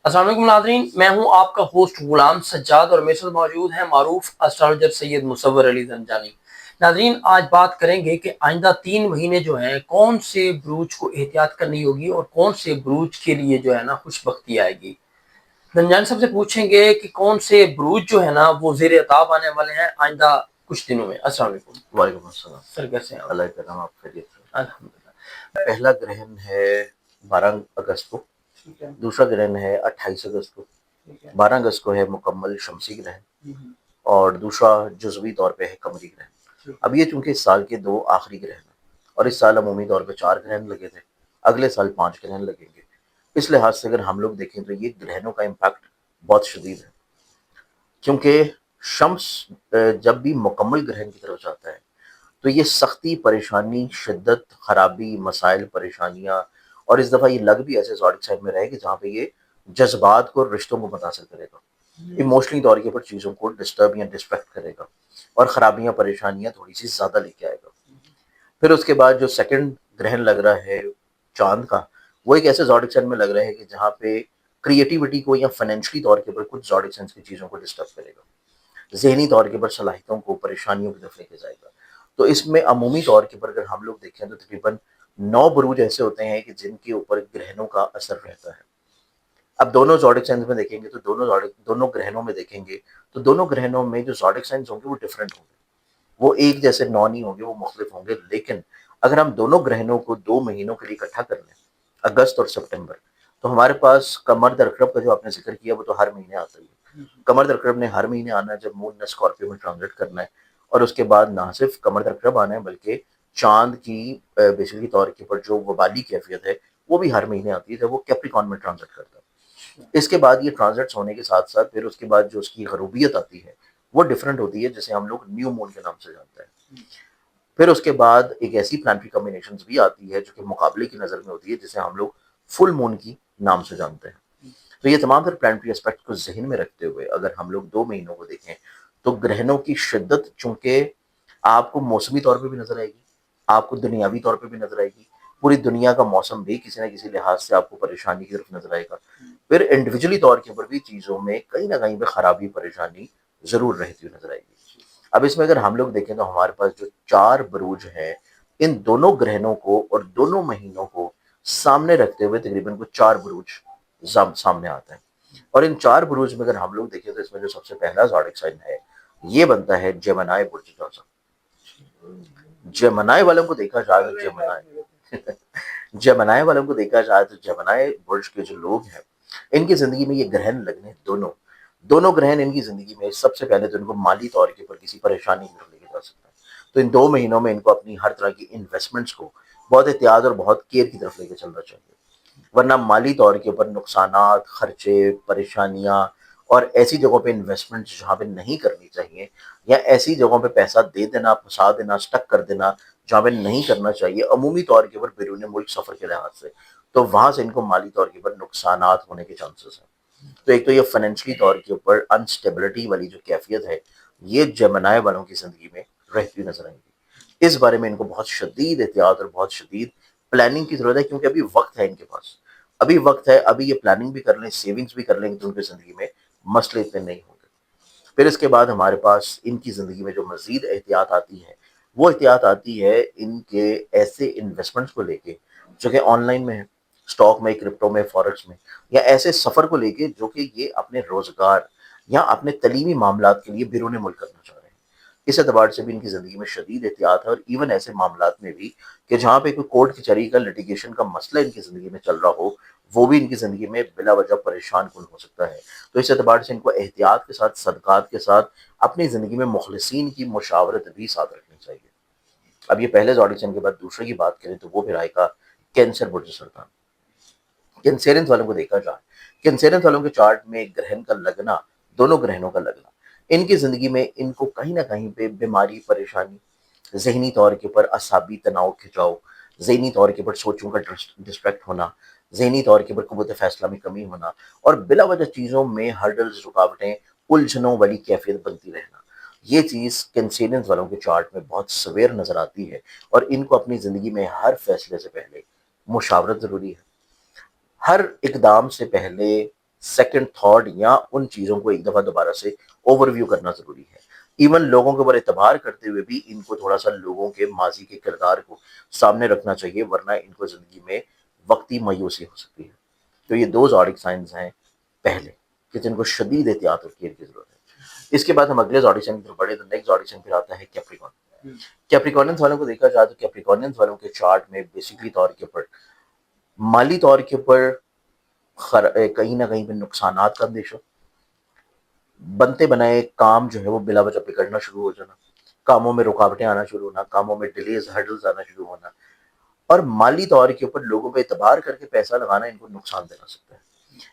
السلام علیکم ناظرین، میں ہوں آپ کا ہوسٹ غلام سجاد اور میرے ساتھ موجود ہیں معروف اسٹرالوجر سید مصور علی زنجانی۔ ناظرین، آج بات کریں گے کہ آئندہ 3 مہینے جو ہیں کون سے بروج کو احتیاط کرنی ہوگی اور کون سے بروج کے لیے جو ہے نا خوش بختی آئے گی۔ زنجانی صاحب سے پوچھیں گے کہ کون سے بروج جو ہے نا وہ زیر عتاب آنے والے ہیں آئندہ کچھ دنوں میں۔ السلام علیکم۔ وعلیکم السلام۔ سر کیسے ہیں آپ؟ اللہ کرم، آپ خیریت سے؟ الحمدللہ۔ پہلا گرہن ہے 12 اگست کو، دوسرا گرہن ہے 28 اگست کو، 12 اگست کو ہے مکمل شمسی گرہن اور دوسرا جزوی طور پہ ہے قمری گرہن۔ اب یہ چونکہ اس سال کے 2 آخری گرہن ہیں اور اس سال عمومی طور پہ 4 گرہن لگے تھے، اگلے سال 5 گرہن لگیں گے۔ اس لحاظ سے اگر ہم لوگ دیکھیں تو یہ گرہنوں کا امپیکٹ بہت شدید ہے، کیونکہ شمس جب بھی مکمل گرہن کی طرف جاتا ہے تو یہ سختی، پریشانی، شدت، خرابی، مسائل، پریشانیاں، اور اس دفعہ یہ لگ بھی ایسے زوڈک سائن میں رہے کہ جہاں پہ یہ جذبات کو اور رشتوں کو متاثر کرے گا، ایموشنلی طور کے اوپر چیزوں کو ڈسٹرب یا ڈسٹریکٹ کرے گا اور خرابیاں، پریشانیاں تھوڑی سی زیادہ لے کے آئے گا۔ پھر اس کے بعد جو سیکنڈ گرہن لگ رہا ہے چاند کا، وہ ایک ایسے زوڈک سائن میں لگ رہا ہے کہ جہاں پہ کریٹیوٹی کو یا فائنینشلی طور کے اوپر کچھ زوڈک سائنس کی چیزوں کو ڈسٹرب کرے گا، ذہنی طور کے اوپر صلاحیتوں کو، پریشانیوں کی طرف لے کے جائے گا۔ تو اس میں عمومی طور کے اوپر اگر ہم لوگ دیکھیں تو تقریباً 9 بروج ایسے ہوتے ہیں کہ جن کے اوپر گرہنوں کا اثر رہتا ہے۔ اب دونوں زوڈک سائنس میں دیکھیں گے تو دونوں گرہنوں میں دیکھیں گے تو دونوں گرہنوں میں جو زوڈک سائنس ہوں گے وہ ڈفرینٹ ہوں گے، وہ ایک جیسے 9 نہیں ہوں گے، وہ مختلف ہوں گے۔ لیکن اگر ہم دونوں گرہنوں کو 2 مہینوں کے لیے اکٹھا کر لیں، اگست اور سپٹمبر، تو ہمارے پاس قمر درکرب کا جو آپ نے ذکر کیا وہ تو ہر مہینے آتا ہی ہے۔ قمر درکرب نے ہر مہینے آنا ہے جب مون نے اسکارپیو میں ٹرانزٹ کرنا ہے، اور اس کے بعد نہ صرف قمر درکرب آنا ہے بلکہ چاند کی بیسیکلی طور کے اوپر جو وبالی کیفیت ہے وہ بھی ہر مہینے آتی ہے جب وہ کیپریکان میں ٹرانزٹ کرتا ہے۔ اس کے بعد یہ ٹرانزٹس ہونے کے ساتھ ساتھ پھر اس کے بعد جو اس کی غروبیت آتی ہے وہ ڈفرینٹ ہوتی ہے، جسے ہم لوگ نیو مون کے نام سے جانتے ہیں۔ پھر اس کے بعد ایک ایسی پلانٹری کمبینیشنز بھی آتی ہے جو کہ مقابلے کی نظر میں ہوتی ہے، جسے ہم لوگ فل مون کی نام سے جانتے ہیں۔ تو یہ تمام تر پلانٹری اسپیکٹ کو ذہن میں رکھتے ہوئے اگر ہم لوگ 2 مہینوں کو دیکھیں تو گرہنوں کی شدت چونکہ آپ کو موسمی طور پہ بھی نظر آئے گی، آپ کو دنیاوی طور پہ بھی نظر آئے گی، پوری دنیا کا موسم بھی کسی نہ کسی لحاظ سے آپ کو پریشانی کی طرف نظر آئے گا، پھر انڈیویجولی طور کے اوپر بھی چیزوں میں کہیں نہ کہیں پہ خرابی، پریشانی ضرور رہتی ہوئی نظر آئے گی۔ اب اس میں اگر ہم لوگ دیکھیں تو ہمارے پاس جو 4 بروج ہیں، ان دونوں گرہنوں کو اور دونوں مہینوں کو سامنے رکھتے ہوئے تقریباً کچھ 4 بروج سامنے آتے ہیں۔ اور ان 4 بروج میں اگر ہم لوگ دیکھیں تو اس میں جو سب سے پہلا زوڈک سائن ہے یہ بنتا ہے جیمنائی برج جوزف۔ جیمنائی والوں کو دیکھا جائے تو جیمنائی والوں کو دیکھا جائے تو جیمنائی برج کے جو لوگ ہیں ان کی زندگی میں یہ گرہن لگنے دونوں گرہن ان کی زندگی میں سب سے پہلے تو ان کو مالی طور کے اوپر کسی پریشانی میں لے کے جا سکتا ہے۔ تو ان 2 مہینوں میں ان کو اپنی ہر طرح کی انویسٹمنٹس کو بہت احتیاط اور بہت کیئر کی طرف لے کے چلنا چاہیے، ورنہ مالی طور کے اوپر نقصانات، خرچے، پریشانیاں اور ایسی جگہوں پہ انویسٹمنٹ جہاں پہ نہیں کرنی چاہیے، یا ایسی جگہوں پہ پیسہ دے دینا، پھنسا دینا، سٹک کر دینا جہاں پہ نہیں کرنا چاہیے عمومی طور کے اوپر بیرون ملک سفر کے لحاظ سے، تو وہاں سے ان کو مالی طور کے اوپر نقصانات ہونے کے چانسز ہیں۔ تو ایک تو یہ فائنینشلی طور کے اوپر انسٹیبلٹی والی جو کیفیت ہے یہ جیمنائی والوں کی زندگی میں رہتی ہوئی نظر آئے گی۔ اس بارے میں ان کو بہت شدید احتیاط اور بہت شدید پلاننگ کی ضرورت ہے، کیونکہ ابھی وقت ہے ان کے پاس، ابھی وقت ہے، ابھی یہ پلاننگ بھی کر لیں، سیونگز بھی کر لیں تو ان کی زندگی میں مسئلے اتنے نہیں ہوں گے۔ پھر اس کے بعد ہمارے پاس ان کی زندگی میں جو مزید احتیاط آتی ہے وہ احتیاط آتی ہے ان کے ایسے انویسٹمنٹس کو لے کے جو کہ آن لائن میں ہے، اسٹاک میں، کرپٹو میں، فارکس میں، یا ایسے سفر کو لے کے جو کہ یہ اپنے روزگار یا اپنے تعلیمی معاملات کے لیے بیرون ملک کرنا چاہ رہے ہیں۔ اس اعتبار سے بھی ان کی زندگی میں شدید احتیاط ہے، اور ایون ایسے معاملات میں بھی کہ جہاں پہ کوئی کورٹ کچہری کا لٹیگیشن کا مسئلہ ان کی زندگی میں چل رہا ہو، وہ بھی ان کی زندگی میں بلا وجہ پریشان کن ہو سکتا ہے۔ تو اس اعتبار سے ان کو احتیاط کے ساتھ، صدقات کے ساتھ اپنی زندگی میں مخلصین کی مشاورت بھی ساتھ رکھنی چاہیے۔ اب یہ پہلے زوڈک سائن کے بعد دوسرے کی بات کریں تو وہ پھر آئے گا کینسر برج سرطان۔ کینسیرنس والوں کو دیکھا جائے، کینسیرنس والوں کے چارٹ میں گرہن کا لگنا، دونوں گرہنوں کا لگنا ان کی زندگی میں ان کو کہیں نہ کہیں پہ بیماری، پریشانی، ذہنی طور کے اوپر اعصابی تناؤ، کھچاؤ، ذہنی طور کے اوپر سوچوں کا ڈسٹریکٹ ہونا، ذہنی طور کے اوپر قوت فیصلہ میں کمی ہونا، اور بلا وجہ چیزوں میں ہرڈلز، رکاوٹیں، الجھنوں والی کیفیت بنتی رہنا، یہ چیز کینسیرنس والوں کے چارٹ میں بہت سویر نظر آتی ہے، اور ان کو اپنی زندگی میں ہر فیصلے سے پہلے مشاورت ضروری ہے، ہر اقدام سے پہلے سیکنڈ تھاٹ یا ان چیزوں کو ایک دفعہ دوبارہ سے اوور ویو کرنا ضروری ہے. ایون لوگوں کے اوپر اعتبار کرتے ہوئے بھی ان کو تھوڑا سا لوگوں کے ماضی کے کردار کو سامنے رکھنا چاہیے, ورنہ ان کو زندگی میں وقتی مایوسی ہو سکتی ہے. تو یہ دو زوڈک سائنز ہیں پہلے کہ جن کو شدید احتیاط اور کیئر کی ضرورت ہے. اس کے بعد ہم اگلے زوڈک سائن کی طرف بڑھے تو نیکسٹ زوڈک سائن پھر آتا ہے کیپریکارن. کیپریکارنس والوں کو دیکھا جائے تو کیپریکارنس والوں کے چارٹ میں بیسکلی طور کے اوپر مالی طور کے اوپر کہیں نہ کہیں پہ نقصانات کا اندیشہ, بنتے بنائے کام جو ہے وہ بلا وجہ بگڑنا شروع ہو جانا, کاموں میں رکاوٹیں آنا شروع ہونا, کاموں میں ڈیلیز ہرڈلز آنا شروع ہونا, اور مالی طور کے اوپر لوگوں پہ اعتبار کر کے پیسہ لگانا ان کو نقصان دینا سکتا ہے.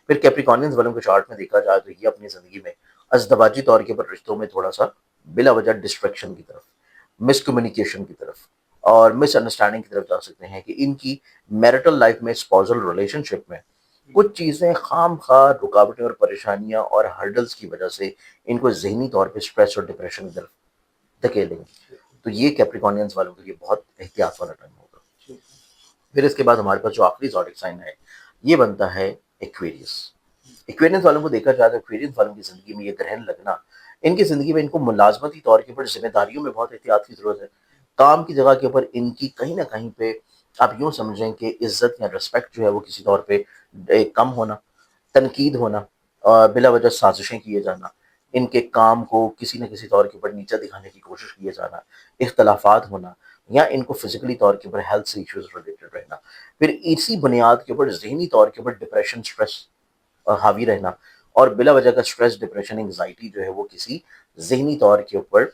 پھر کیپریکارنس والوں کے چارٹ میں دیکھا جائے تو یہ اپنی زندگی میں ازدواجی طور کے اوپر رشتوں میں تھوڑا سا بلا وجہ ڈسٹریکشن کی طرف, مس کمیونیکیشن کی طرف اور مس انڈرسٹینڈنگ کی طرف جا سکتے ہیں کہ ان کی میرٹل لائف میں, اسپوزل ریلیشن شپ میں کچھ چیزیں خام خواہ رکاوٹیں اور پریشانیاں اور ہرڈلز کی وجہ سے ان کو ذہنی طور پہ اسٹریس اور ڈپریشن کی طرف دھکیلیں گے. تو یہ کیپریکارنس والوں کے لیے بہت احتیاط والا ٹائم ہوگا. پھر اس کے بعد ہمارے پاس جو آخری زوڈک سائن ہے یہ بنتا ہے ایکویریس. ایکویرینس والوں کو دیکھا جائے تو ایکویرینس والوں کی زندگی میں یہ گرہن لگنا, ان کی زندگی میں ان کو ملازمتی طور کے اوپر ذمہ داریوں میں بہت احتیاط کی ضرورت ہے. کام کی جگہ کے اوپر ان کی کہیں نہ کہیں پہ آپ یوں سمجھیں کہ عزت یا رسپیکٹ جو ہے وہ کسی طور پہ کم ہونا, تنقید ہونا, بلا وجہ سازشیں کیے جانا, ان کے کام کو کسی نہ کسی طور کے اوپر نیچا دکھانے کی کوشش کیے جانا, اختلافات ہونا, یا ان کو فزیکلی طور کے اوپر ہیلتھ سے ایشوز ریلیٹڈ رہنا. پھر اسی بنیاد کے اوپر ذہنی طور کے اوپر ڈپریشن, اسٹریس حاوی رہنا, اور بلا وجہ کا اسٹریس, ڈپریشن, انگزائٹی جو ہے وہ کسی ذہنی طور کے اوپر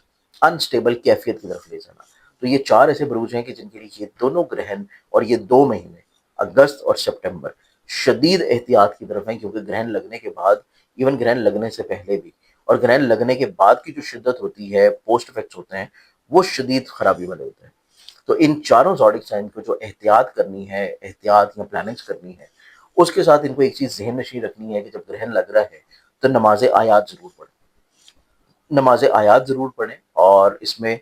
انسٹیبل کیفیت کی طرف لے جانا. تو یہ چار ایسے بروج ہیں کہ جن کے لیے یہ دونوں گرہن اور یہ 2 مہینے اگست اور سپٹمبر شدید احتیاط کی طرف ہیں, کیونکہ گرہن لگنے کے بعد, ایون گرہن لگنے سے پہلے بھی اور گرہن لگنے کے بعد کی جو شدت ہوتی ہے, پوسٹ افیکٹس ہوتے ہیں, وہ شدید خرابی والے ہوتے ہیں. تو ان چاروں زوڈک سائن کو جو احتیاط کرنی ہے, احتیاط یا پلاننگز کرنی ہے, اس کے ساتھ ان کو ایک چیز ذہن نشین رکھنی ہے کہ جب گرہن لگ رہا ہے تو نماز آیات ضرور پڑھیں. نماز آیات ضرور پڑھیں, اور اس میں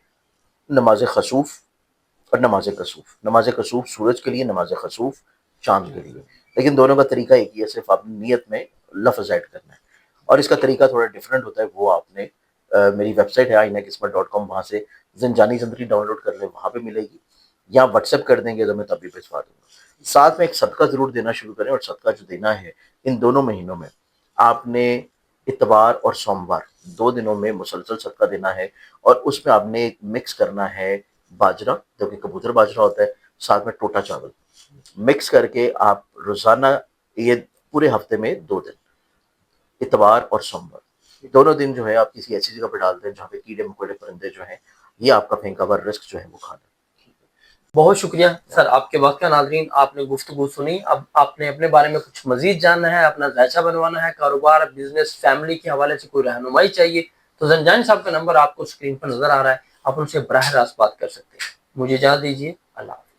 نماز خسوف اور نماز کسوف. نماز کسوف سورج کے لیے, نماز خسوف چاند کے لیے, لیکن دونوں کا طریقہ ایک ہی ہے, صرف آپ نے نیت میں لفظ ایڈ کرنا ہے. اور اس کا طریقہ تھوڑا ڈفرینٹ ہوتا ہے, وہ آپ نے میری ویب سائٹ ہے ainaqismat.com, وہاں سے زنجانی زندگی ڈاؤن لوڈ کر لیں, وہاں پہ ملے گی, یا واٹس ایپ کر دیں گے تو میں تب بھی بھجوا دوں گا. ساتھ میں ایک صدقہ ضرور دینا شروع کریں, اور صدقہ جو دینا ہے ان دونوں مہینوں میں آپ نے اتوار اور سوموار 2 دنوں میں مسلسل صدقہ دینا ہے, اور اس میں آپ نے مکس کرنا ہے باجرہ, جو کہ کبوتر باجرہ ہوتا ہے, ساتھ میں ٹوٹا چاول مکس کر کے آپ روزانہ, یہ پورے ہفتے میں 2 دن, اتوار اور سوموار, دونوں دن جو ہے آپ کسی ایسی جگہ پہ ڈال دیں جہاں پہ کیڑے مکوڑے پرندے جو ہیں یہ آپ کا پھینکا ہوا رزق جو ہے وہ کھا لیں. بہت شکریہ سر آپ کے وقت کا. ناظرین, آپ نے گفتگو سنی, اب آپ نے اپنے بارے میں کچھ مزید جاننا ہے, اپنا ذائچہ بنوانا ہے, کاروبار, بزنس, فیملی کے حوالے سے کوئی رہنمائی چاہیے, تو زنجانی صاحب کا نمبر آپ کو اسکرین پر نظر آ رہا ہے, آپ ان سے براہ راست بات کر سکتے ہیں. مجھے اجازت دیجیے, اللہ حافظ.